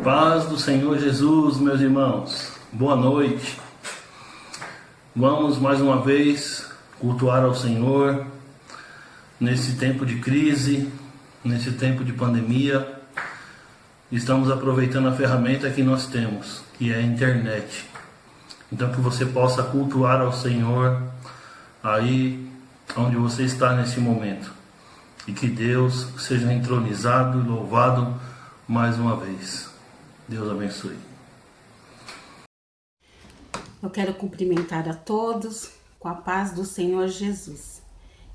Paz do Senhor Jesus, meus irmãos. Boa noite. Vamos mais uma vez cultuar ao Senhor nesse tempo de crise, nesse tempo de pandemia. Estamos aproveitando a ferramenta que nós temos, que é a internet. Então que você possa cultuar ao Senhor aí onde você está nesse momento. E que Deus seja entronizado e louvado mais uma vez. Deus abençoe. Eu quero cumprimentar a todos com a paz do Senhor Jesus.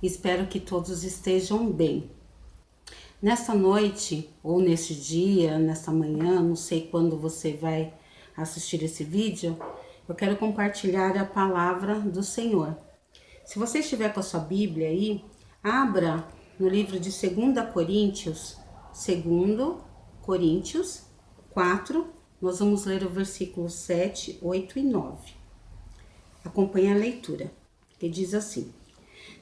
Espero que todos estejam bem. Nesta noite, ou neste dia, nesta manhã, não sei quando você vai assistir esse vídeo, eu quero compartilhar a palavra do Senhor. Se você estiver com a sua Bíblia aí, abra no livro de 2 Coríntios 4, nós vamos ler o versículo 7, 8 e 9. Acompanhe a leitura, que diz assim: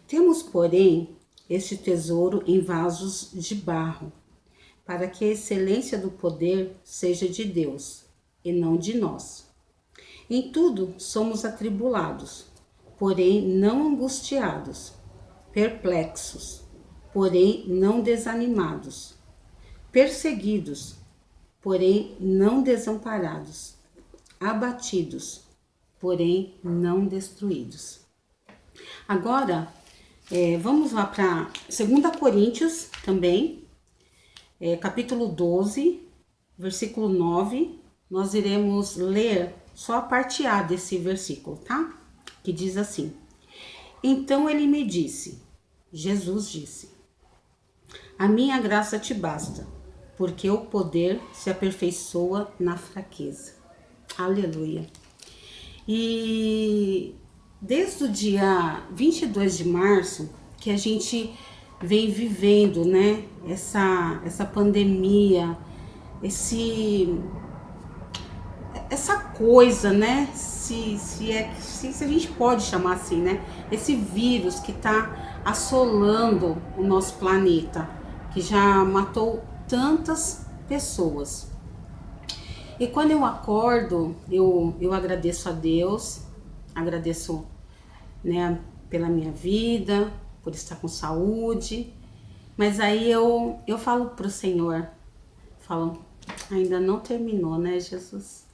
Temos, porém, este tesouro em vasos de barro, para que a excelência do poder seja de Deus, e não de nós. Em tudo somos atribulados, porém não angustiados, perplexos, porém não desanimados, perseguidos, porém não desamparados, abatidos, porém não destruídos. Agora, vamos lá para 2 Coríntios também, capítulo 12, versículo 9. Nós iremos ler só a parte A desse versículo, tá? Que diz assim: Então ele me disse, Jesus disse, a minha graça te basta, porque o poder se aperfeiçoa na fraqueza. Aleluia. E desde o dia 22 de março, que a gente vem vivendo, né, essa pandemia, essa coisa, né, se a gente pode chamar assim, né, esse vírus que tá assolando o nosso planeta, que já matou tantas pessoas. E quando eu acordo, eu agradeço a Deus, agradeço, né, pela minha vida, por estar com saúde, mas aí eu falo pro Senhor, falo, ainda não terminou, né, Jesus?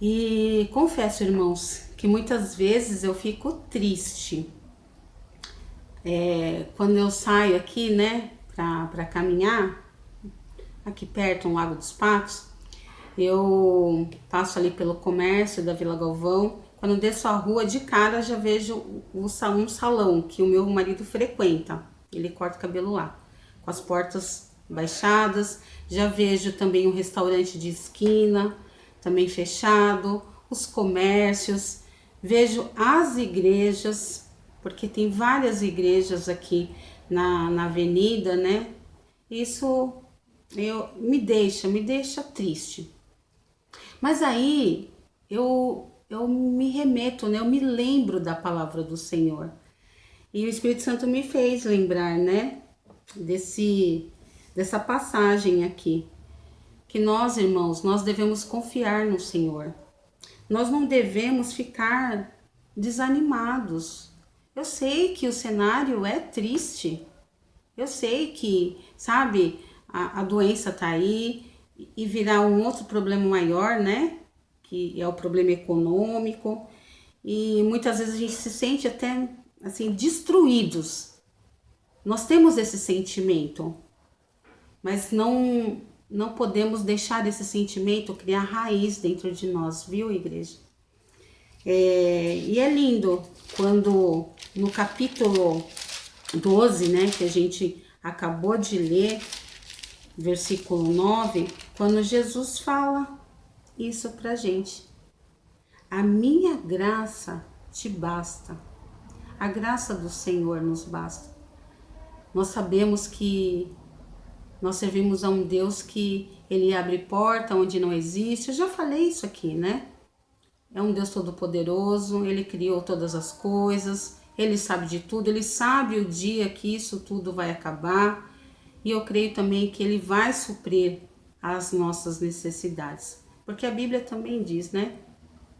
E confesso, irmãos, que muitas vezes eu fico triste. Quando eu saio aqui, né, para caminhar, aqui perto, no Lago dos Patos, eu passo ali pelo comércio da Vila Galvão. Quando eu desço a rua, de cara já vejo um salão que o meu marido frequenta. Ele corta o cabelo lá, com as portas baixadas. Já vejo também um restaurante de esquina, também fechado, os comércios. Vejo as igrejas, porque tem várias igrejas aqui na avenida, né? Isso me deixa triste. Mas aí eu me remeto, né? Eu me lembro da palavra do Senhor. E o Espírito Santo me fez lembrar, né? Dessa passagem aqui. Que nós, irmãos, nós devemos confiar no Senhor. Nós não devemos ficar desanimados. Eu sei que o cenário é triste. Eu sei que, sabe, a doença tá aí e virá um outro problema maior, né? Que é o problema econômico. E muitas vezes a gente se sente até, assim, destruídos. Nós temos esse sentimento, mas não podemos deixar esse sentimento criar raiz dentro de nós, viu, igreja? E é lindo quando no capítulo 12, né, que a gente acabou de ler, versículo 9, quando Jesus fala isso pra gente. A minha graça te basta. A graça do Senhor nos basta. Nós sabemos que nós servimos a um Deus que Ele abre porta onde não existe. Eu já falei isso aqui, né? É um Deus todo-poderoso, Ele criou todas as coisas, Ele sabe de tudo, Ele sabe o dia que isso tudo vai acabar. E eu creio também que Ele vai suprir às nossas necessidades. Porque a Bíblia também diz, né,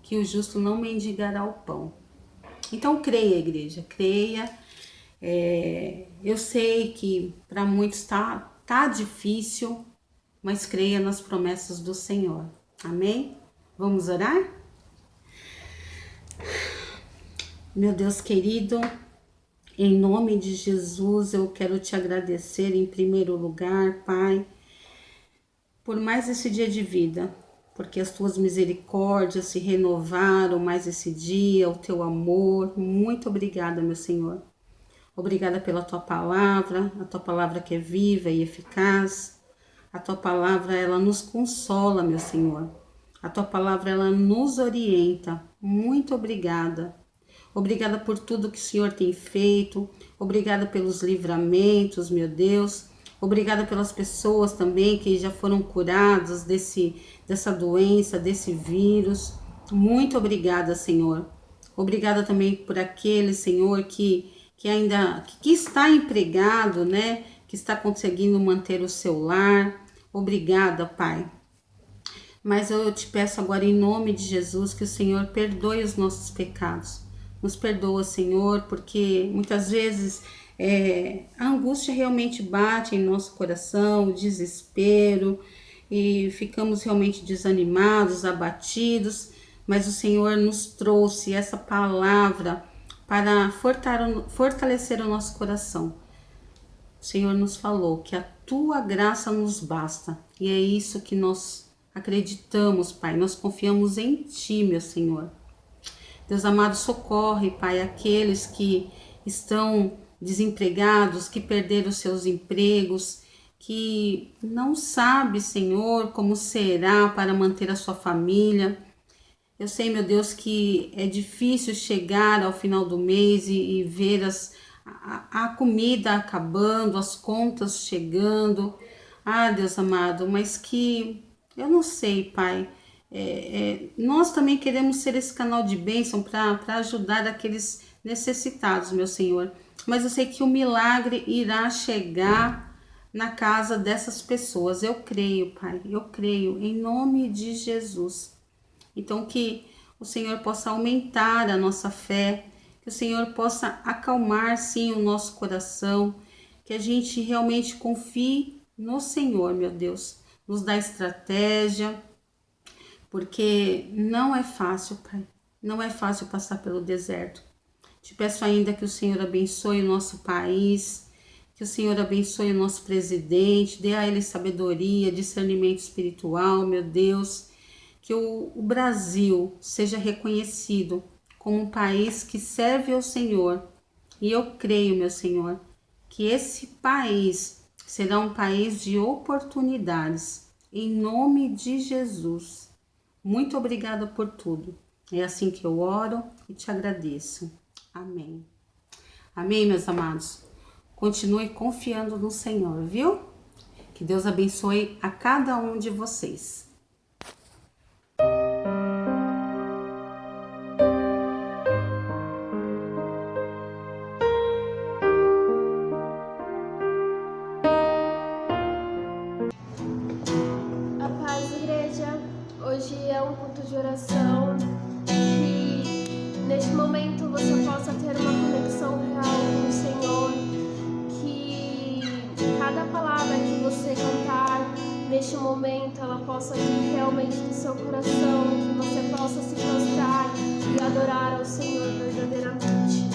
que o justo não mendigará o pão. Então creia, igreja, creia. Eu sei que para muitos tá difícil, mas creia nas promessas do Senhor. Amém? Vamos orar? Meu Deus querido, em nome de Jesus, eu quero te agradecer em primeiro lugar, Pai, por mais esse dia de vida, porque as tuas misericórdias se renovaram mais esse dia, o teu amor. Muito obrigada, meu Senhor. Obrigada pela tua palavra, a tua palavra que é viva e eficaz. A tua palavra, ela nos consola, meu Senhor. A tua palavra, ela nos orienta. Muito obrigada. Obrigada por tudo que o Senhor tem feito. Obrigada pelos livramentos, meu Deus. Obrigada pelas pessoas também que já foram curadas dessa doença, desse vírus. Muito obrigada, Senhor. Obrigada também por aquele, Senhor, que está empregado, né? Que está conseguindo manter o seu lar. Obrigada, Pai. Mas eu te peço agora em nome de Jesus que o Senhor perdoe os nossos pecados. Nos perdoa, Senhor, porque muitas vezes a angústia realmente bate em nosso coração, o desespero, e ficamos realmente desanimados, abatidos, mas o Senhor nos trouxe essa palavra para fortalecer o nosso coração. O Senhor nos falou que a tua graça nos basta, e é isso que nós acreditamos, Pai, nós confiamos em ti, meu Senhor. Deus amado, socorre, Pai, aqueles que estão desempregados, que perderam seus empregos, que não sabe, Senhor, como será para manter a sua família. Eu sei, meu Deus, que é difícil chegar ao final do mês e ver a comida acabando, as contas chegando. Ah, Deus amado, mas que eu não sei, Pai. Nós também queremos ser esse canal de bênção para ajudar aqueles necessitados, meu Senhor. Mas eu sei que o milagre irá chegar na casa dessas pessoas. Eu creio, Pai, eu creio, em nome de Jesus. Então que o Senhor possa aumentar a nossa fé, que o Senhor possa acalmar, sim, o nosso coração, que a gente realmente confie no Senhor, meu Deus. Nos dá estratégia, porque não é fácil, Pai. Não é fácil passar pelo deserto. Te peço ainda que o Senhor abençoe o nosso país, que o Senhor abençoe o nosso presidente, dê a ele sabedoria, discernimento espiritual, meu Deus. Que o Brasil seja reconhecido como um país que serve ao Senhor. E eu creio, meu Senhor, que esse país será um país de oportunidades. Em nome de Jesus. Muito obrigada por tudo. É assim que eu oro e te agradeço. Amém. Amém, meus amados. Continue confiando no Senhor, viu? Que Deus abençoe a cada um de vocês. Hoje é um culto de oração, que neste momento você possa ter uma conexão real com o Senhor, que cada palavra que você cantar neste momento ela possa vir realmente do seu coração, que você possa se prostrar e adorar ao Senhor verdadeiramente.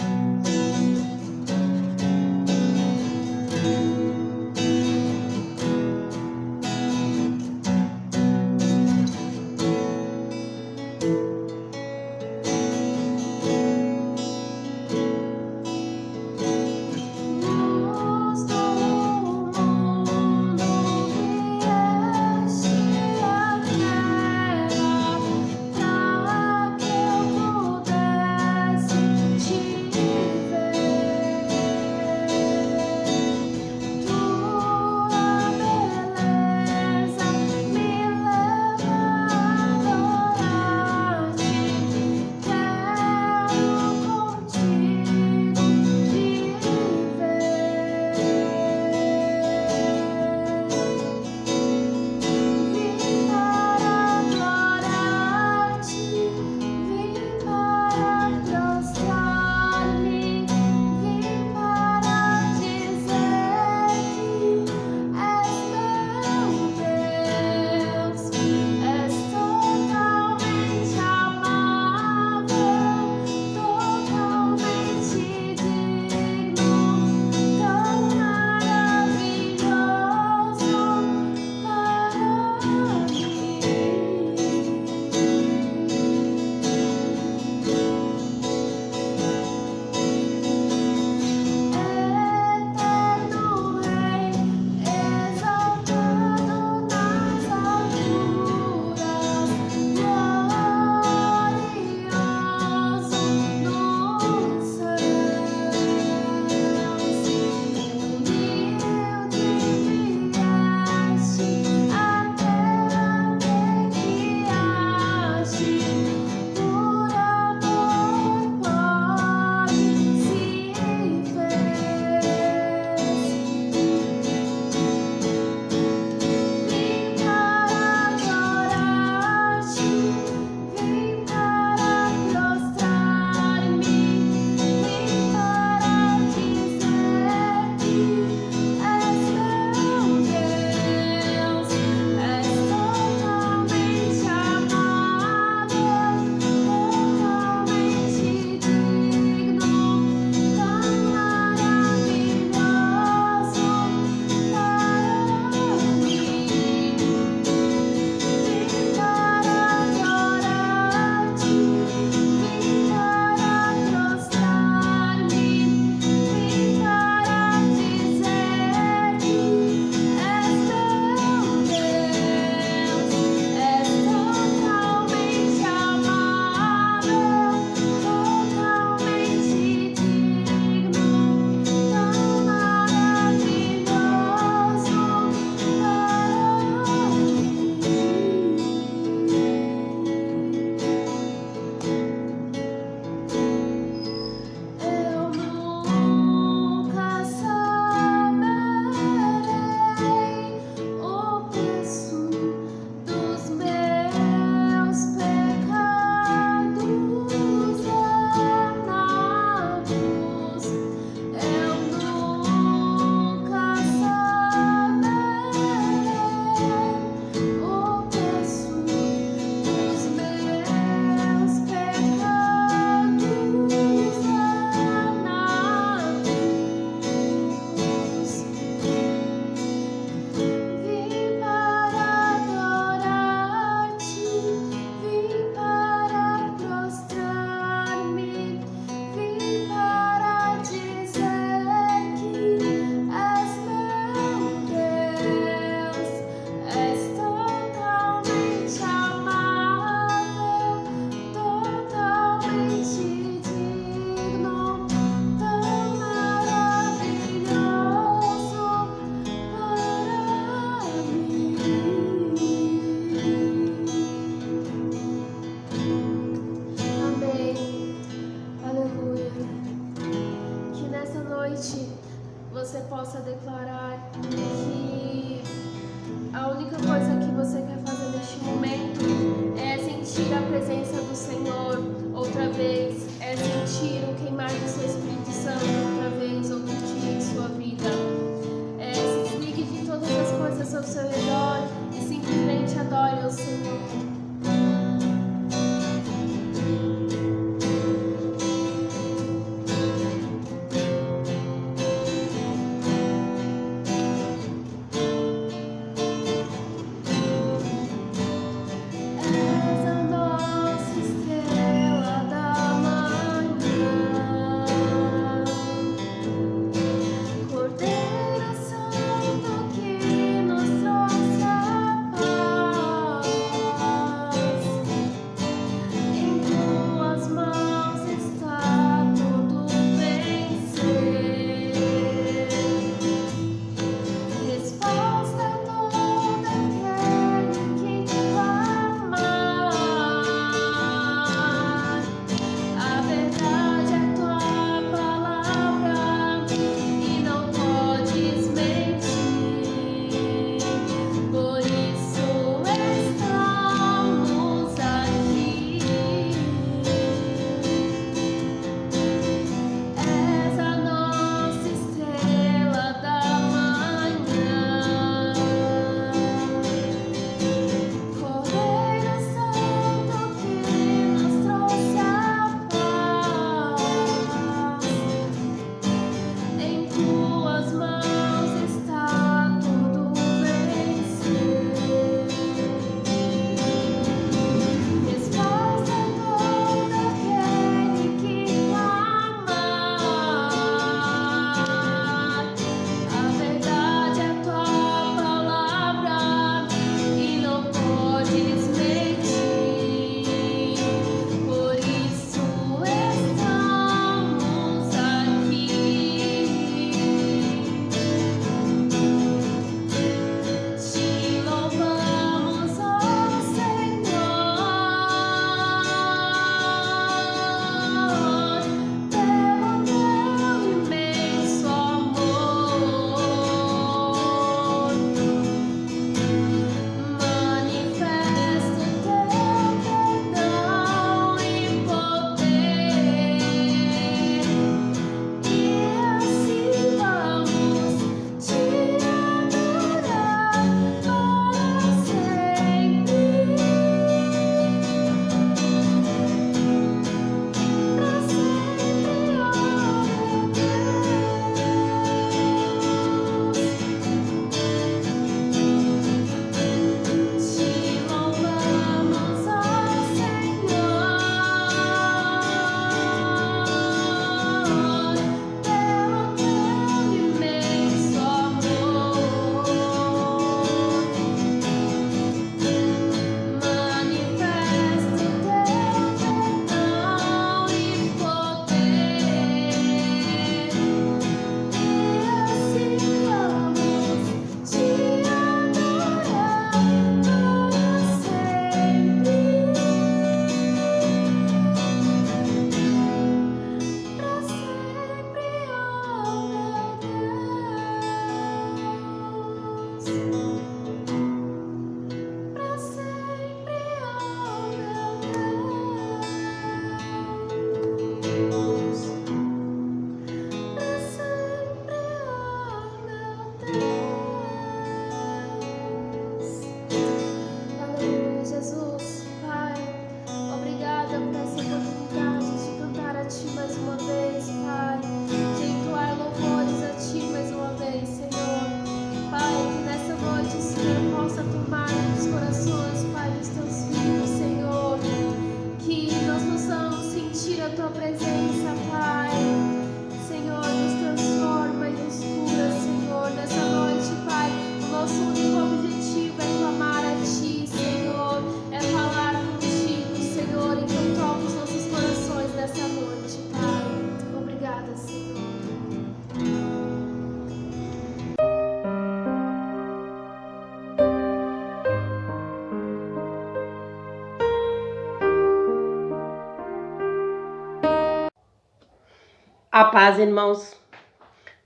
A paz, irmãos.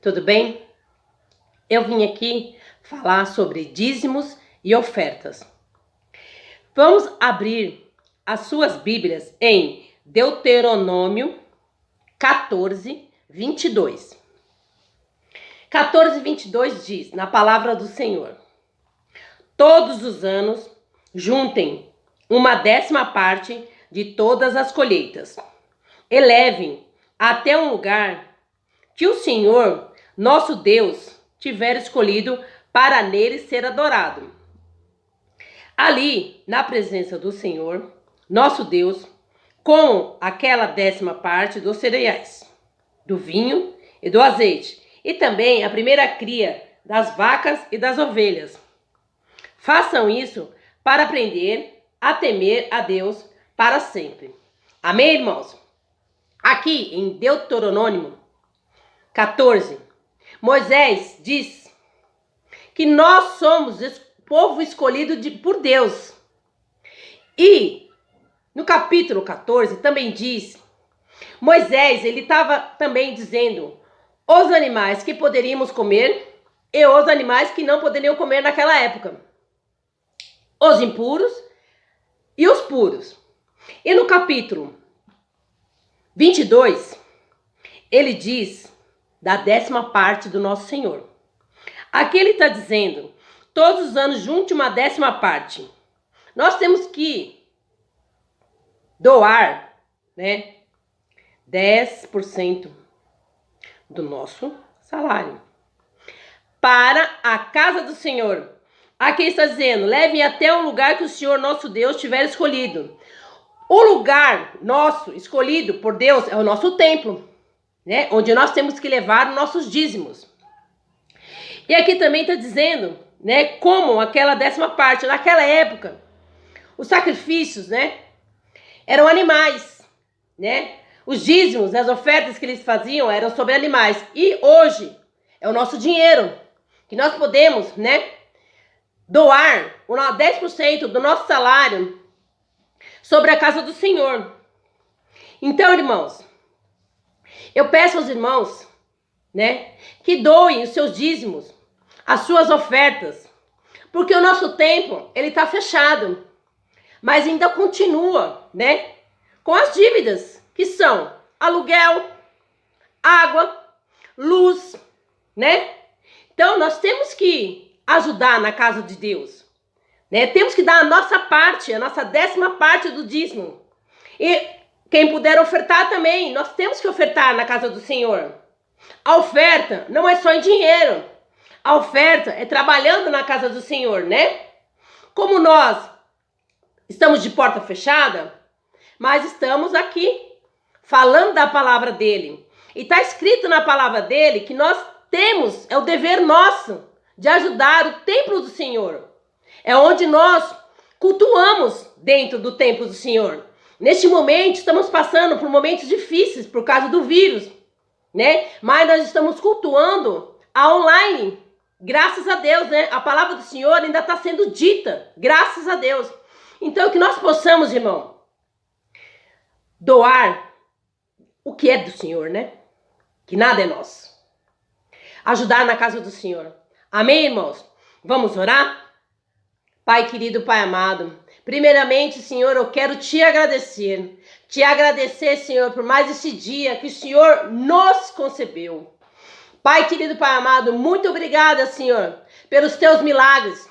Tudo bem? Eu vim aqui falar sobre dízimos e ofertas. Vamos abrir as suas Bíblias em Deuteronômio 14, 22. 14, 22 diz, na palavra do Senhor: todos os anos juntem 1/10 de todas as colheitas. Elevem até um lugar que o Senhor, nosso Deus, tiver escolhido para nele ser adorado. Ali, na presença do Senhor, nosso Deus, com aquela 10ª dos cereais, do vinho e do azeite, e também a primeira cria das vacas e das ovelhas. Façam isso para aprender a temer a Deus para sempre. Amém, irmãos? Aqui em Deuteronômio 14, Moisés diz que nós somos o povo escolhido por Deus. E no capítulo 14 também diz, Moisés, ele estava também dizendo os animais que poderíamos comer e os animais que não poderiam comer naquela época. Os impuros e os puros. E no capítulo 22, ele diz da 10ª do nosso Senhor. Aqui ele está dizendo, todos os anos junte uma 10ª. Nós temos que doar, 10% do nosso salário para a casa do Senhor. Aqui está dizendo, levem até um lugar que o Senhor nosso Deus tiver escolhido. O lugar nosso escolhido por Deus é o nosso templo, onde nós temos que levar os nossos dízimos. E aqui também está dizendo, como aquela 10ª, naquela época, os sacrifícios, eram animais, Os dízimos, as ofertas que eles faziam eram sobre animais. E hoje é o nosso dinheiro, que nós podemos, doar 10% do nosso salário sobre a casa do Senhor. Então, irmãos, eu peço aos irmãos, que doem os seus dízimos, as suas ofertas, porque o nosso templo, ele está fechado, mas ainda continua, com as dívidas, que são aluguel, água, luz, Então, nós temos que ajudar na casa de Deus, Temos que dar a nossa parte, a nossa 10ª do dízimo. E quem puder ofertar também, nós temos que ofertar na casa do Senhor. A oferta não é só em dinheiro. A oferta é trabalhando na casa do Senhor, Como nós estamos de porta fechada, mas estamos aqui falando da palavra dele. E está escrito na palavra dele que nós temos, é o dever nosso, de ajudar o templo do Senhor. É onde nós cultuamos dentro do templo do Senhor. Neste momento, estamos passando por momentos difíceis por causa do vírus, Mas nós estamos cultuando a online. Graças a Deus, A palavra do Senhor ainda está sendo dita. Graças a Deus. Então, que nós possamos, irmão, doar o que é do Senhor, Que nada é nosso. Ajudar na casa do Senhor. Amém, irmãos? Vamos orar? Pai querido, Pai amado, primeiramente, Senhor, eu quero te agradecer. Te agradecer, Senhor, por mais esse dia que o Senhor nos concebeu. Pai querido, Pai amado, muito obrigada, Senhor, pelos teus milagres.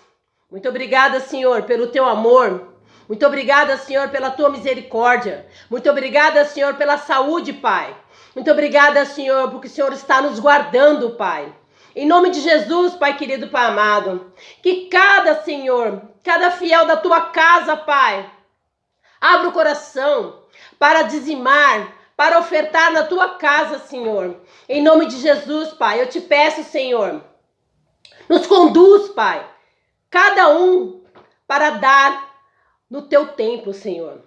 Muito obrigada, Senhor, pelo teu amor. Muito obrigada, Senhor, pela tua misericórdia. Muito obrigada, Senhor, pela saúde, Pai. Muito obrigada, Senhor, porque o Senhor está nos guardando, Pai. Em nome de Jesus, Pai querido, Pai amado, que cada, Senhor, cada fiel da tua casa, Pai, abra o coração para dizimar, para ofertar na tua casa, Senhor. Em nome de Jesus, Pai, eu te peço, Senhor, nos conduz, Pai, cada um para dar no teu templo, Senhor.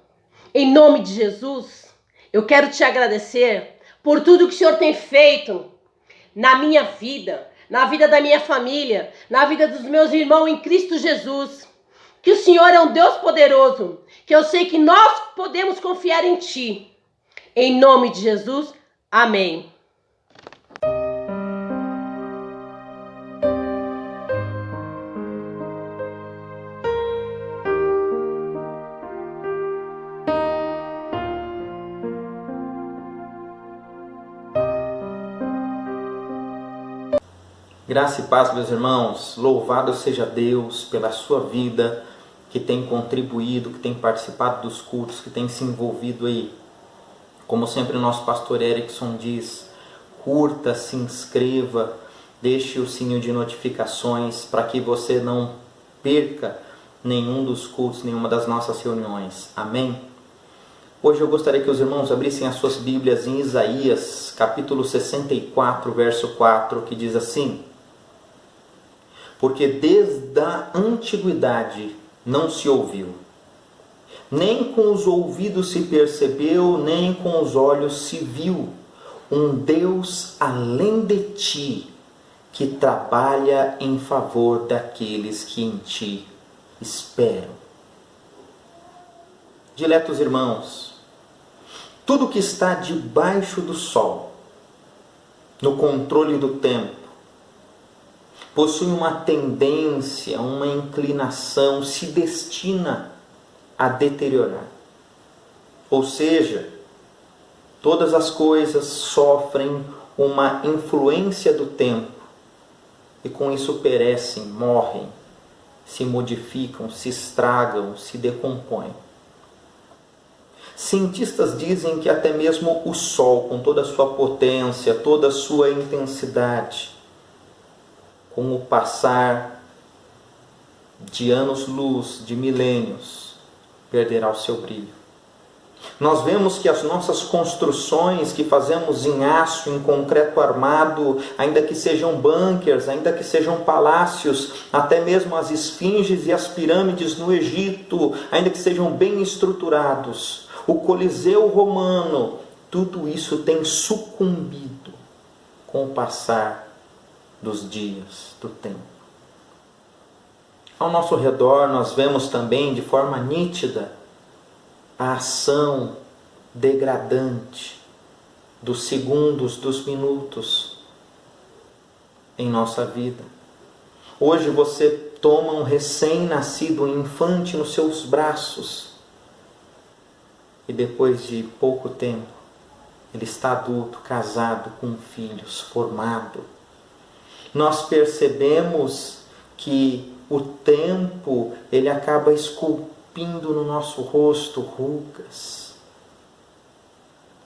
Em nome de Jesus, eu quero te agradecer por tudo que o Senhor tem feito na minha vida, na vida da minha família, na vida dos meus irmãos em Cristo Jesus. Que o Senhor é um Deus poderoso, que eu sei que nós podemos confiar em Ti. Em nome de Jesus, amém. Graça e paz, meus irmãos. Louvado seja Deus pela sua vida, que tem contribuído, que tem participado dos cultos, que tem se envolvido aí. Como sempre o nosso pastor Erickson diz, curta, se inscreva, deixe o sininho de notificações para que você não perca nenhum dos cultos, nenhuma das nossas reuniões. Amém? Hoje eu gostaria que os irmãos abrissem as suas Bíblias em Isaías, capítulo 64, verso 4, que diz assim: porque desde a antiguidade não se ouviu, nem com os ouvidos se percebeu, nem com os olhos se viu, um Deus além de ti, que trabalha em favor daqueles que em ti esperam. Diletos irmãos, tudo que está debaixo do sol, no controle do tempo, possui uma tendência, uma inclinação, se destina a deteriorar. Ou seja, todas as coisas sofrem uma influência do tempo e com isso perecem, morrem, se modificam, se estragam, se decompõem. Cientistas dizem que até mesmo o Sol, com toda a sua potência, toda a sua intensidade, com o passar de anos-luz, de milênios, perderá o seu brilho. Nós vemos que as nossas construções que fazemos em aço, em concreto armado, ainda que sejam bunkers, ainda que sejam palácios, até mesmo as esfinges e as pirâmides no Egito, ainda que sejam bem estruturados, o Coliseu romano, tudo isso tem sucumbido com o passar dos dias, do tempo. Ao nosso redor nós vemos também de forma nítida a ação degradante dos segundos, dos minutos em nossa vida. Hoje você toma um recém-nascido, um infante nos seus braços e depois de pouco tempo ele está adulto, casado, com filhos, formado. Nós percebemos que o tempo ele acaba esculpindo no nosso rosto rugas,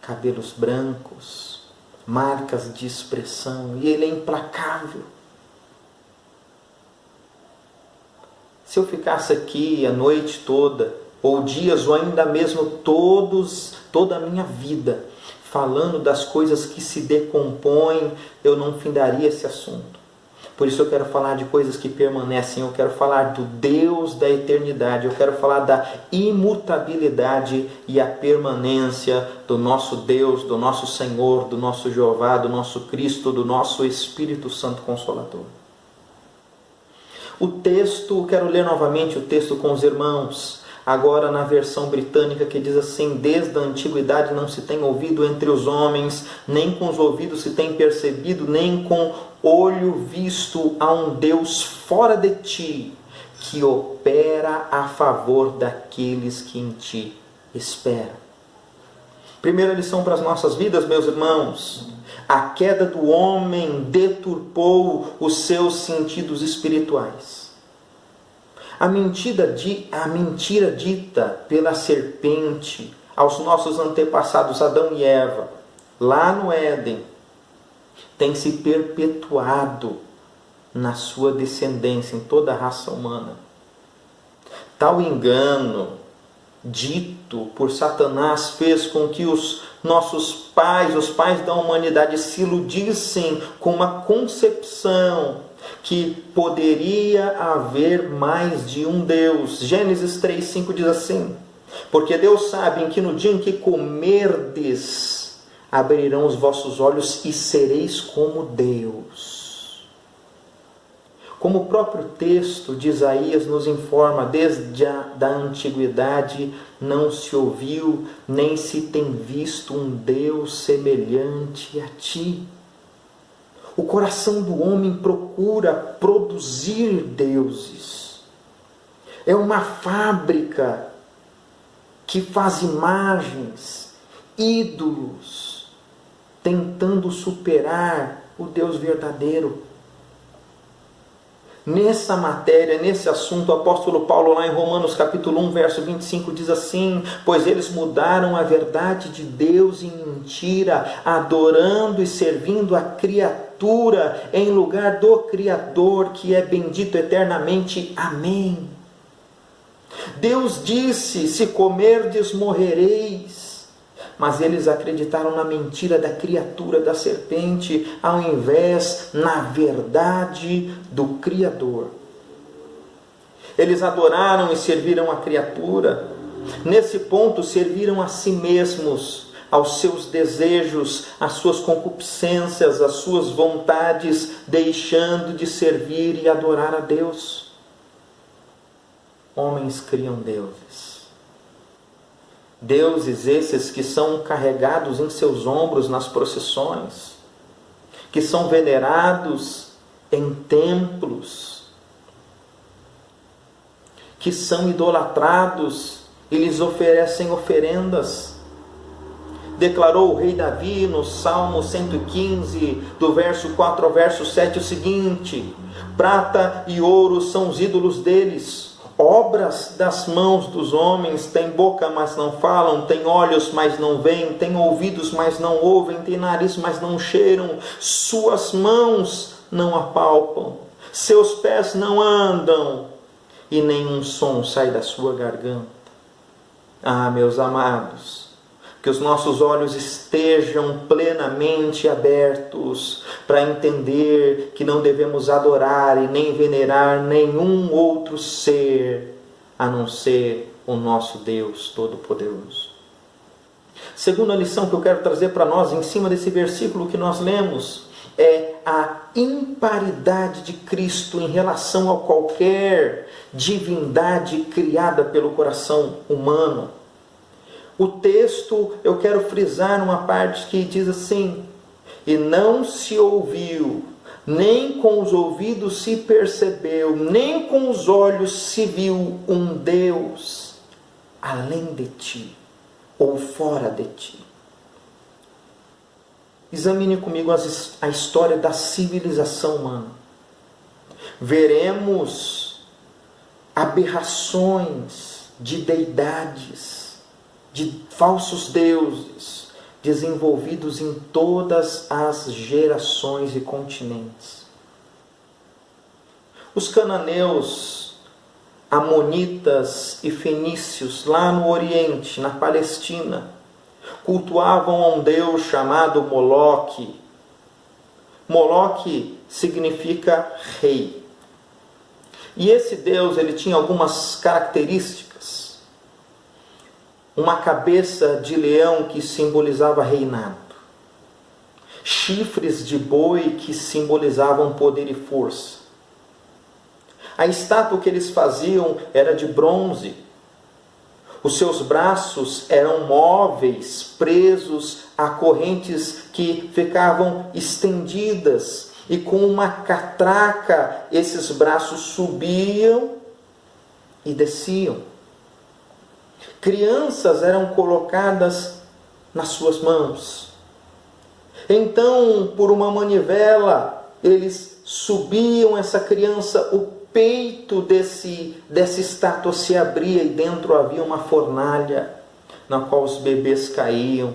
cabelos brancos, marcas de expressão, e ele é implacável. Se eu ficasse aqui a noite toda, ou dias, ou ainda mesmo toda a minha vida, falando das coisas que se decompõem, eu não findaria esse assunto. Por isso eu quero falar de coisas que permanecem, eu quero falar do Deus da eternidade, eu quero falar da imutabilidade e a permanência do nosso Deus, do nosso Senhor, do nosso Jeová, do nosso Cristo, do nosso Espírito Santo Consolador. O texto, quero ler novamente o texto com os irmãos, agora na versão britânica, que diz assim: desde a antiguidade não se tem ouvido entre os homens, nem com os ouvidos se tem percebido, nem com olho visto a um Deus fora de ti, que opera a favor daqueles que em ti esperam. Primeira lição para as nossas vidas, meus irmãos: a queda do homem deturpou os seus sentidos espirituais. A mentira dita pela serpente aos nossos antepassados Adão e Eva, lá no Éden, tem se perpetuado na sua descendência, em toda a raça humana. Tal engano dito por Satanás fez com que os nossos pais, os pais da humanidade, se iludissem com uma concepção que poderia haver mais de um Deus. Gênesis 3:5 diz assim: porque Deus sabe que no dia em que comerdes, abrirão os vossos olhos e sereis como Deus. Como o próprio texto de Isaías nos informa, desde a antiguidade não se ouviu, nem se tem visto um Deus semelhante a ti. O coração do homem procura produzir deuses. É uma fábrica que faz imagens, ídolos, tentando superar o Deus verdadeiro. Nessa matéria, nesse assunto, o apóstolo Paulo, lá em Romanos capítulo 1, verso 25, diz assim: pois eles mudaram a verdade de Deus em mentira, adorando e servindo a criatura em lugar do Criador, que é bendito eternamente. Amém. Deus disse: se comerdes, morrereis. Mas eles acreditaram na mentira da criatura, da serpente, ao invés na verdade do Criador. Eles adoraram e serviram a criatura. Nesse ponto, serviram a si mesmos, aos seus desejos, às suas concupiscências, às suas vontades, deixando de servir e adorar a Deus. Homens criam deuses. Deuses esses que são carregados em seus ombros nas procissões, que são venerados em templos, que são idolatrados e lhes oferecem oferendas. Declarou o rei Davi no Salmo 115, do verso 4 ao verso 7, o seguinte: prata e ouro são os ídolos deles, obras das mãos dos homens. Tem boca, mas não falam, tem olhos, mas não veem, tem ouvidos, mas não ouvem, tem nariz, mas não cheiram, suas mãos não apalpam, seus pés não andam, e nenhum som sai da sua garganta. Ah, meus amados, que os nossos olhos estejam plenamente abertos para entender que não devemos adorar e nem venerar nenhum outro ser a não ser o nosso Deus Todo-Poderoso. Segunda lição que eu quero trazer para nós em cima desse versículo que nós lemos é a imparidade de Cristo em relação a qualquer divindade criada pelo coração humano. O texto, eu quero frisar uma parte que diz assim: e não se ouviu, nem com os ouvidos se percebeu, nem com os olhos se viu um Deus além de ti, ou fora de ti. Examine comigo a história da civilização humana. Veremos aberrações de deidades, de falsos deuses, desenvolvidos em todas as gerações e continentes. Os cananeus, amonitas e fenícios, lá no Oriente, na Palestina, cultuavam a um deus chamado Moloque. Moloque significa rei. E esse deus, ele tinha algumas características. Uma cabeça de leão que simbolizava reinado. Chifres de boi que simbolizavam poder e força. A estátua que eles faziam era de bronze. Os seus braços eram móveis, presos a correntes que ficavam estendidas. E com uma catraca, esses braços subiam e desciam. Crianças eram colocadas nas suas mãos. Então, por uma manivela, eles subiam essa criança, o peito dessa estátua se abria e dentro havia uma fornalha na qual os bebês caíam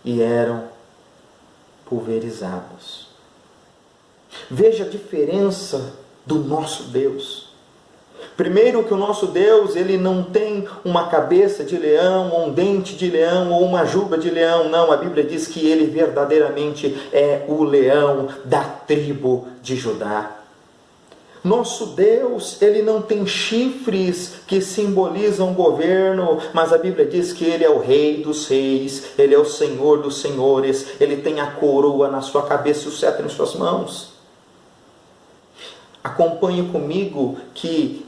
e eram pulverizados. Veja a diferença do nosso Deus. Primeiro, que o nosso Deus, ele não tem uma cabeça de leão, ou um dente de leão, ou uma juba de leão. Não, a Bíblia diz que ele verdadeiramente é o leão da tribo de Judá. Nosso Deus, ele não tem chifres que simbolizam governo, mas a Bíblia diz que ele é o Rei dos Reis, ele é o Senhor dos Senhores, ele tem a coroa na sua cabeça e o cetro em suas mãos. Acompanhe comigo que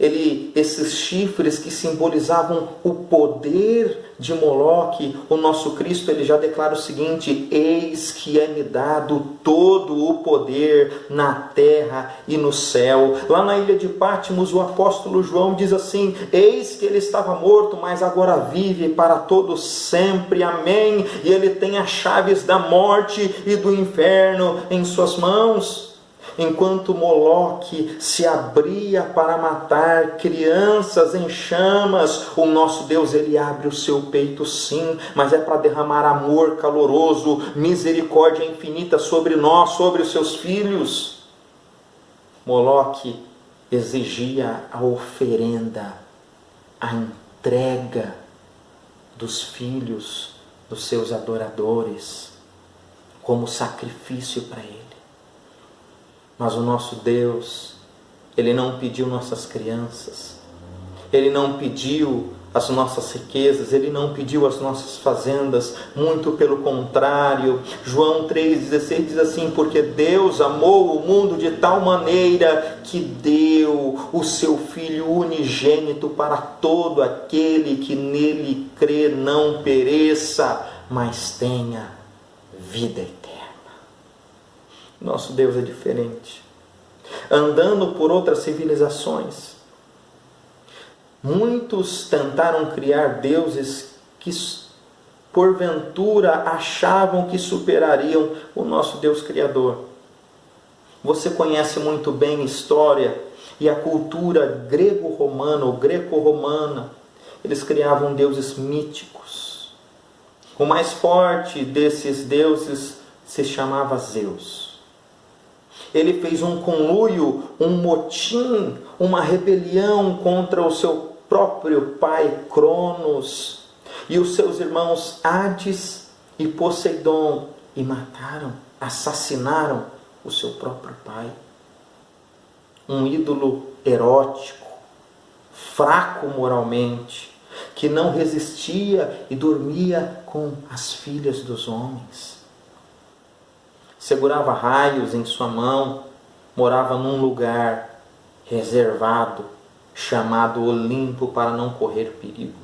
esses chifres que simbolizavam o poder de Moloque, o nosso Cristo, ele já declara o seguinte: eis que é-me dado todo o poder na terra e no céu. Lá na ilha de Patmos, o apóstolo João diz assim: eis que ele estava morto, mas agora vive para todo sempre. Amém. E ele tem as chaves da morte e do inferno em suas mãos. Enquanto Moloque se abria para matar crianças em chamas, o nosso Deus, ele abre o seu peito sim, mas é para derramar amor caloroso, misericórdia infinita sobre nós, sobre os seus filhos. Moloque exigia a oferenda, a entrega dos filhos dos seus adoradores como sacrifício para ele. Mas o nosso Deus, ele não pediu nossas crianças, ele não pediu as nossas riquezas, ele não pediu as nossas fazendas, muito pelo contrário. João 3,16 diz assim: porque Deus amou o mundo de tal maneira que deu o seu Filho unigênito para todo aquele que nele crê não pereça, mas tenha vida eterna. Nosso Deus é diferente. Andando por outras civilizações, muitos tentaram criar deuses que porventura achavam que superariam o nosso Deus Criador. Você conhece muito bem a história e a cultura grego-romana ou greco-romana. Eles criavam deuses míticos. O mais forte desses deuses se chamava Zeus. Ele fez um conluio, um motim, uma rebelião contra o seu próprio pai Cronos e os seus irmãos Hades e Poseidon, e mataram, assassinaram o seu próprio pai. Um ídolo erótico, fraco moralmente, que não resistia e dormia com as filhas dos homens. Segurava raios em sua mão, morava num lugar reservado, chamado Olimpo, para não correr perigo.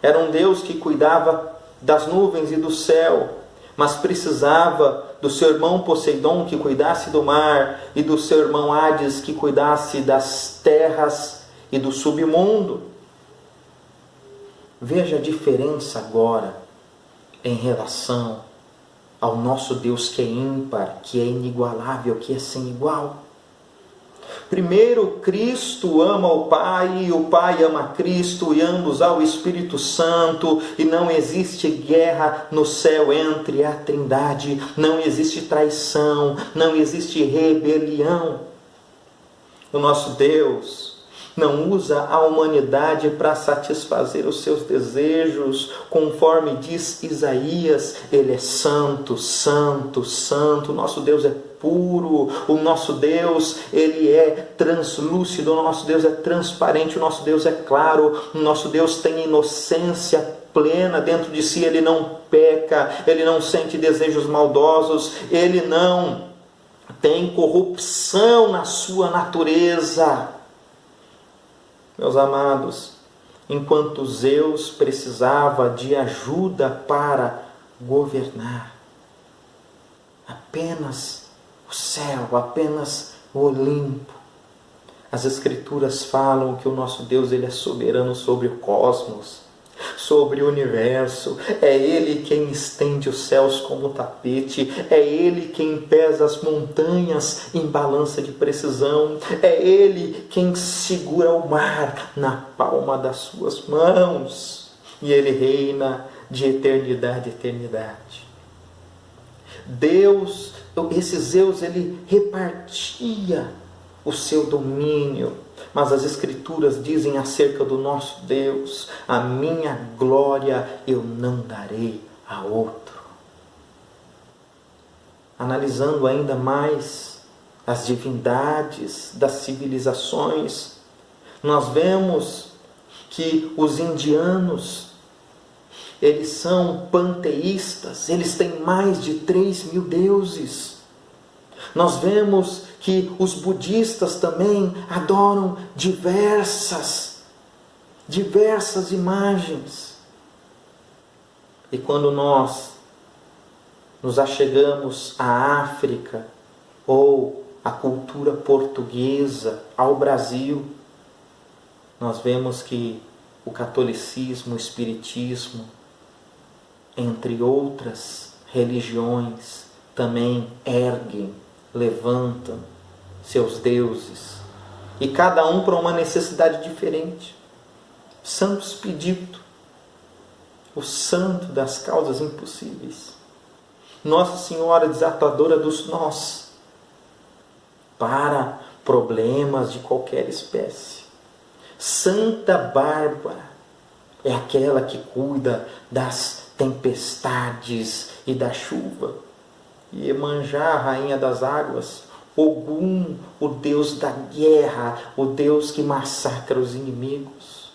Era um Deus que cuidava das nuvens e do céu, mas precisava do seu irmão Poseidon que cuidasse do mar e do seu irmão Hades que cuidasse das terras e do submundo. Veja a diferença agora em relação ao nosso Deus que é ímpar, que é inigualável, que é sem igual. Primeiro, Cristo ama o Pai, e o Pai ama Cristo, e ambos há o Espírito Santo, e não existe guerra no céu entre a Trindade, não existe traição, não existe rebelião. O nosso Deus não usa a humanidade para satisfazer os seus desejos, conforme diz Isaías, ele é santo, santo, santo. O nosso Deus é puro, o nosso Deus, ele é translúcido, o nosso Deus é transparente, o nosso Deus é claro, o nosso Deus tem inocência plena dentro de si, ele não peca, ele não sente desejos maldosos, ele não tem corrupção na sua natureza. Meus amados, enquanto Zeus precisava de ajuda para governar, apenas o céu, apenas o Olimpo. As Escrituras falam que o nosso Deus, ele é soberano sobre o cosmos, sobre o universo. É Ele quem estende os céus como tapete. É Ele quem pesa as montanhas em balança de precisão. É Ele quem segura o mar na palma das suas mãos. E Ele reina de eternidade a eternidade. Deus, esse Zeus, ele repartia o seu domínio. Mas as Escrituras dizem acerca do nosso Deus: a minha glória eu não darei a outro. Analisando ainda mais as divindades das civilizações, nós vemos que os indianos, eles são panteístas, eles têm mais de 3.000 deuses. Nós vemos que os budistas também adoram diversas imagens. E quando nós nos achegamos à África ou à cultura portuguesa, ao Brasil, nós vemos que o catolicismo, o espiritismo, entre outras religiões, também erguem levantam seus deuses, e cada um para uma necessidade diferente. Santo Expedito, o santo das causas impossíveis. Nossa Senhora desatadora dos nós, para problemas de qualquer espécie. Santa Bárbara é aquela que cuida das tempestades e da chuva. E Iemanjá, a rainha das águas. Ogum, o Deus da guerra, o Deus que massacra os inimigos.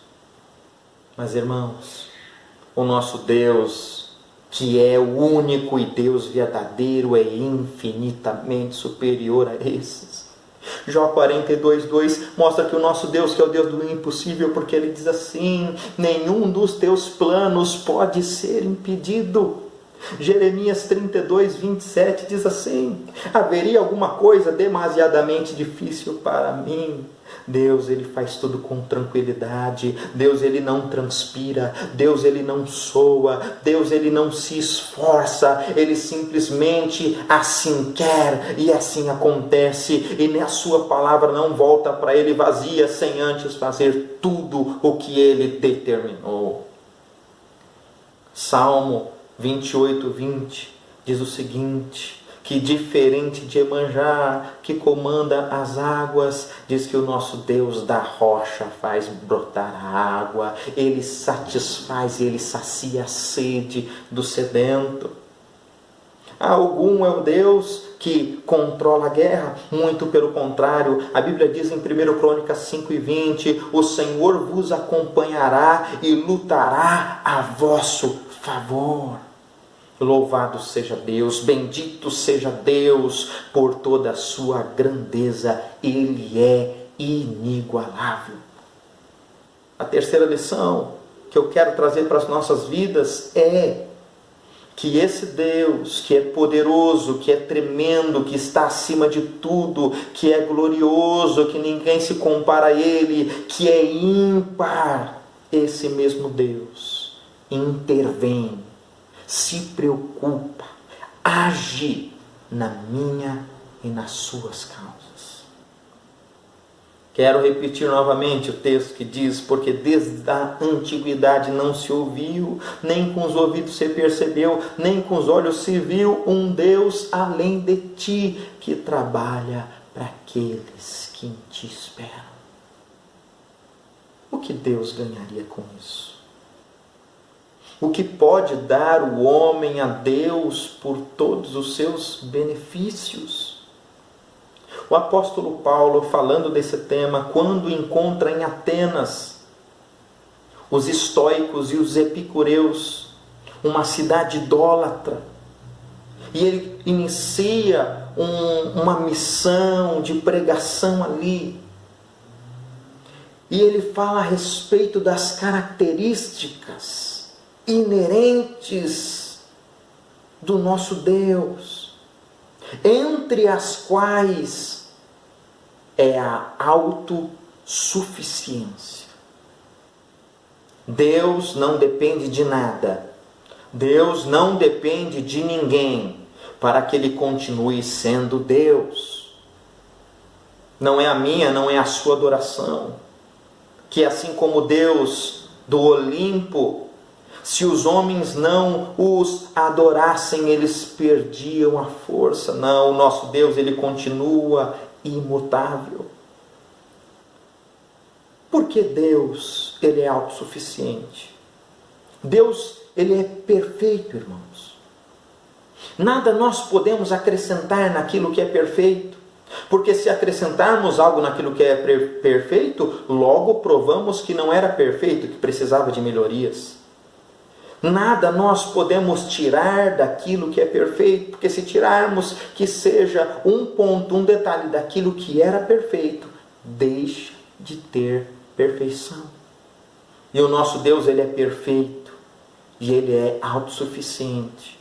Mas, irmãos, o nosso Deus, que é o único e Deus verdadeiro, é infinitamente superior a esses. Jó 42:2 mostra que o nosso Deus, que é o Deus do impossível, porque ele diz assim: nenhum dos teus planos pode ser impedido. Jeremias 32:27 diz assim: haveria alguma coisa demasiadamente difícil para mim? Deus, ele faz tudo com tranquilidade. Deus, ele não transpira. Deus, ele não soa. Deus, ele não se esforça. Ele simplesmente assim quer e assim acontece. E a sua palavra não volta para ele vazia sem antes fazer tudo o que ele determinou. Salmo 28:20 diz o seguinte: que diferente de Iemanjá, que comanda as águas, diz que o nosso Deus da rocha faz brotar a água, ele satisfaz e ele sacia a sede do sedento. Algum é o Deus que controla a guerra? Muito pelo contrário, a Bíblia diz em 1 Crônicas 5:20: o Senhor vos acompanhará e lutará a vosso favor. Louvado seja Deus, bendito seja Deus por toda a sua grandeza, ele é inigualável. A terceira lição que eu quero trazer para as nossas vidas é que esse Deus, que é poderoso, que é tremendo, que está acima de tudo, que é glorioso, que ninguém se compara a ele, que é ímpar, esse mesmo Deus intervém, se preocupa, age na minha e nas suas causas. Quero repetir novamente o texto que diz: porque desde a antiguidade não se ouviu, nem com os ouvidos se percebeu, nem com os olhos se viu um Deus além de ti, que trabalha para aqueles que em ti esperam. O que Deus ganharia com isso? O que pode dar o homem a Deus por todos os seus benefícios? O apóstolo Paulo, falando desse tema, quando encontra em Atenas os estoicos e os epicureus, uma cidade idólatra, e ele inicia uma missão de pregação ali, e ele fala a respeito das características inerentes do nosso Deus, entre as quais é a autossuficiência. Deus não depende de nada, Deus não depende de ninguém para que ele continue sendo Deus. Não é a minha, não é a sua adoração, que assim como Deus do Olimpo, se os homens não os adorassem, eles perdiam a força. Não, o nosso Deus, ele continua imutável. Porque Deus, ele é autossuficiente. Deus, ele é perfeito, irmãos. Nada nós podemos acrescentar naquilo que é perfeito. Porque se acrescentarmos algo naquilo que é perfeito, logo provamos que não era perfeito, que precisava de melhorias. Nada nós podemos tirar daquilo que é perfeito, porque se tirarmos que seja um ponto, um detalhe daquilo que era perfeito, deixa de ter perfeição. E o nosso Deus, ele é perfeito e ele é autossuficiente.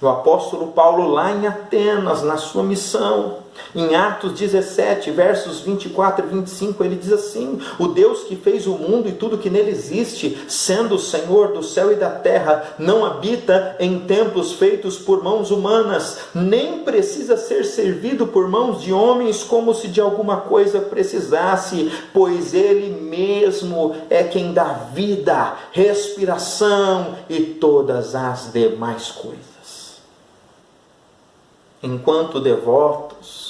O apóstolo Paulo, lá em Atenas, na sua missão, Em Atos 17, versos 24 e 25, ele diz assim: o Deus que fez o mundo e tudo que nele existe, sendo o Senhor do céu e da terra, não habita em templos feitos por mãos humanas, nem precisa ser servido por mãos de homens como se de alguma coisa precisasse, pois ele mesmo é quem dá vida, respiração e todas as demais coisas. Enquanto devotos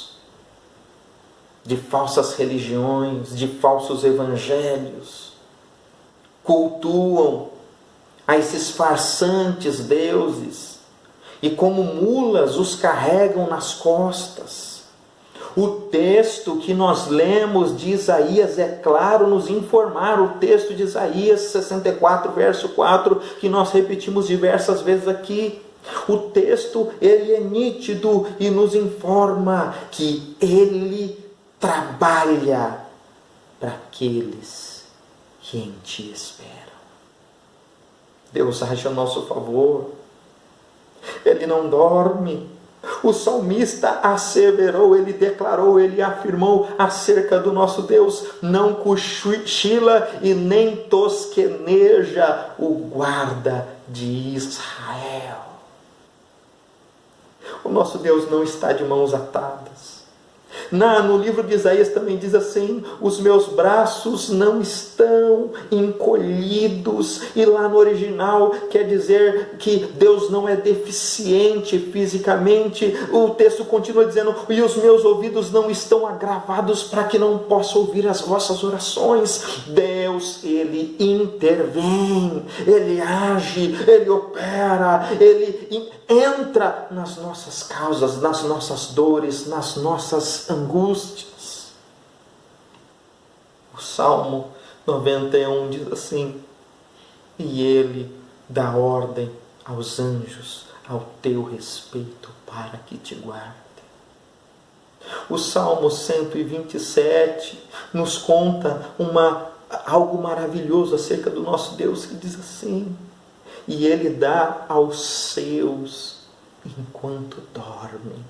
de falsas religiões, de falsos evangelhos, cultuam a esses farsantes deuses e como mulas os carregam nas costas. O texto que nós lemos de Isaías é claro nos informar, o texto de Isaías 64, verso 4, que nós repetimos diversas vezes aqui. O texto, ele é nítido e nos informa que ele trabalha para aqueles que em ti esperam. Deus age a nosso favor. Ele não dorme. O salmista asseverou, ele declarou, ele afirmou acerca do nosso Deus: não cochila e nem tosqueneja o guarda de Israel. O nosso Deus não está de mãos atadas. No livro de Isaías também diz assim: os meus braços não estão encolhidos. E lá no original quer dizer que Deus não é deficiente fisicamente. O texto continua dizendo: e os meus ouvidos não estão agravados para que não possa ouvir as vossas orações. Deus, ele intervém, ele age, ele opera, ele entra nas nossas causas, nas nossas dores, nas nossas angústias. O Salmo 91 diz assim: e ele dá ordem aos anjos ao teu respeito para que te guardem. O Salmo 127 nos conta algo maravilhoso acerca do nosso Deus, que diz assim: e ele dá aos seus enquanto dormem.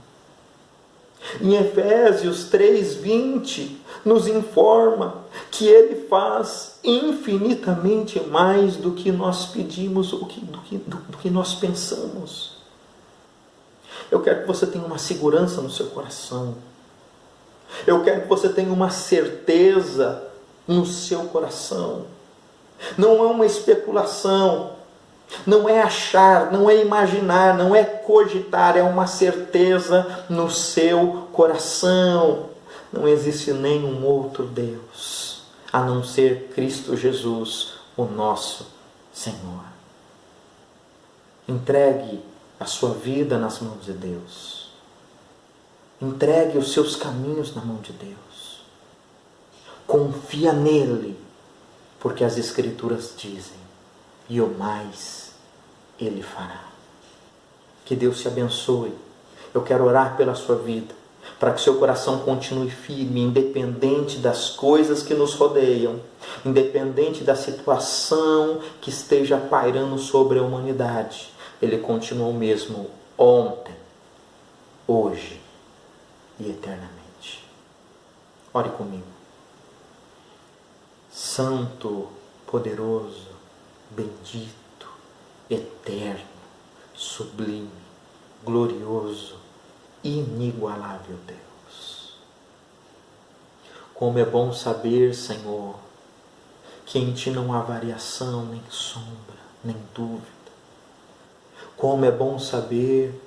Em Efésios 3:20 nos informa que ele faz infinitamente mais do que nós pedimos, do que nós pensamos. Eu quero que você tenha uma segurança no seu coração. Eu quero que você tenha uma certeza no seu coração. Não é uma especulação, não é achar, não é imaginar, não é cogitar, é uma certeza no seu coração. Não existe nenhum outro Deus a não ser Cristo Jesus, o nosso Senhor. Entregue a sua vida nas mãos de Deus. Entregue os seus caminhos na mão de Deus. Confia nele, porque as Escrituras dizem: e o mais ele fará. Que Deus te abençoe. Eu quero orar pela sua vida, para que seu coração continue firme, independente das coisas que nos rodeiam, independente da situação que esteja pairando sobre a humanidade. Ele continua o mesmo ontem, hoje e eternamente. Ore comigo. Santo, poderoso, bendito, eterno, sublime, glorioso, inigualável Deus. Como é bom saber, Senhor, que em Ti não há variação, nem sombra, nem dúvida. Como é bom saber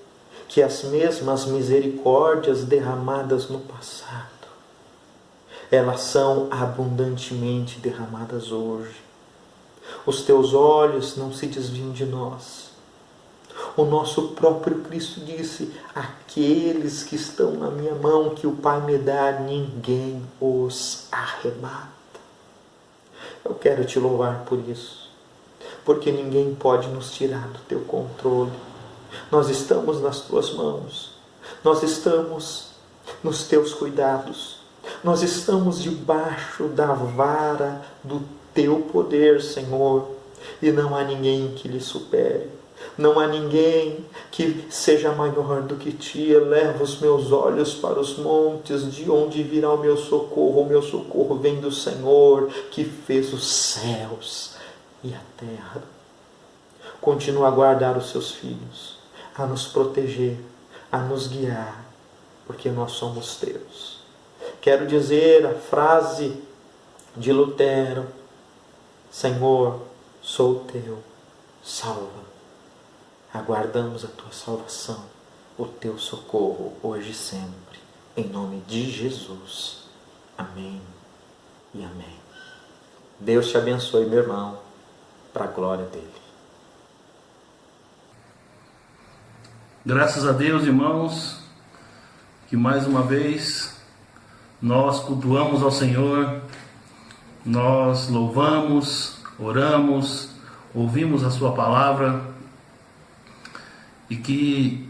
que as mesmas misericórdias derramadas no passado, elas são abundantemente derramadas hoje. Os Teus olhos não se desviam de nós. O nosso próprio Cristo disse: aqueles que estão na minha mão, que o Pai me dá, ninguém os arrebata. Eu quero Te louvar por isso, porque ninguém pode nos tirar do Teu controle. Nós estamos nas Tuas mãos, nós estamos nos Teus cuidados, nós estamos debaixo da vara do Teu poder, Senhor, e não há ninguém que lhe supere. Não há ninguém que seja maior do que ti. Eleva os meus olhos para os montes, de onde virá o meu socorro? O meu socorro vem do Senhor, que fez os céus e a terra. Continua a guardar os seus filhos, a nos proteger, a nos guiar, porque nós somos teus. Quero dizer a frase de Lutero: Senhor, sou teu, salva. Aguardamos a tua salvação, o teu socorro, hoje e sempre. Em nome de Jesus. Amém e amém. Deus te abençoe, meu irmão, para a glória dele. Graças a Deus, irmãos, que mais uma vez nós cultuamos ao Senhor, nós louvamos, oramos, ouvimos a sua palavra, e que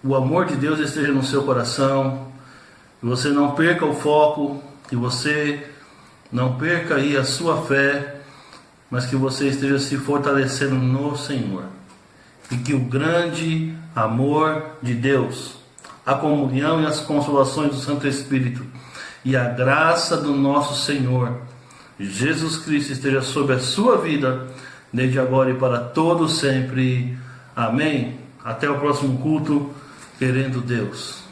o amor de Deus esteja no seu coração, que você não perca o foco, que você não perca aí a sua fé, mas que você esteja se fortalecendo no Senhor. E que o grande amor de Deus, a comunhão e as consolações do Santo Espírito e a graça do nosso Senhor Jesus Cristo esteja sobre a sua vida, desde agora e para todo sempre. Amém. Até o próximo culto, querendo Deus.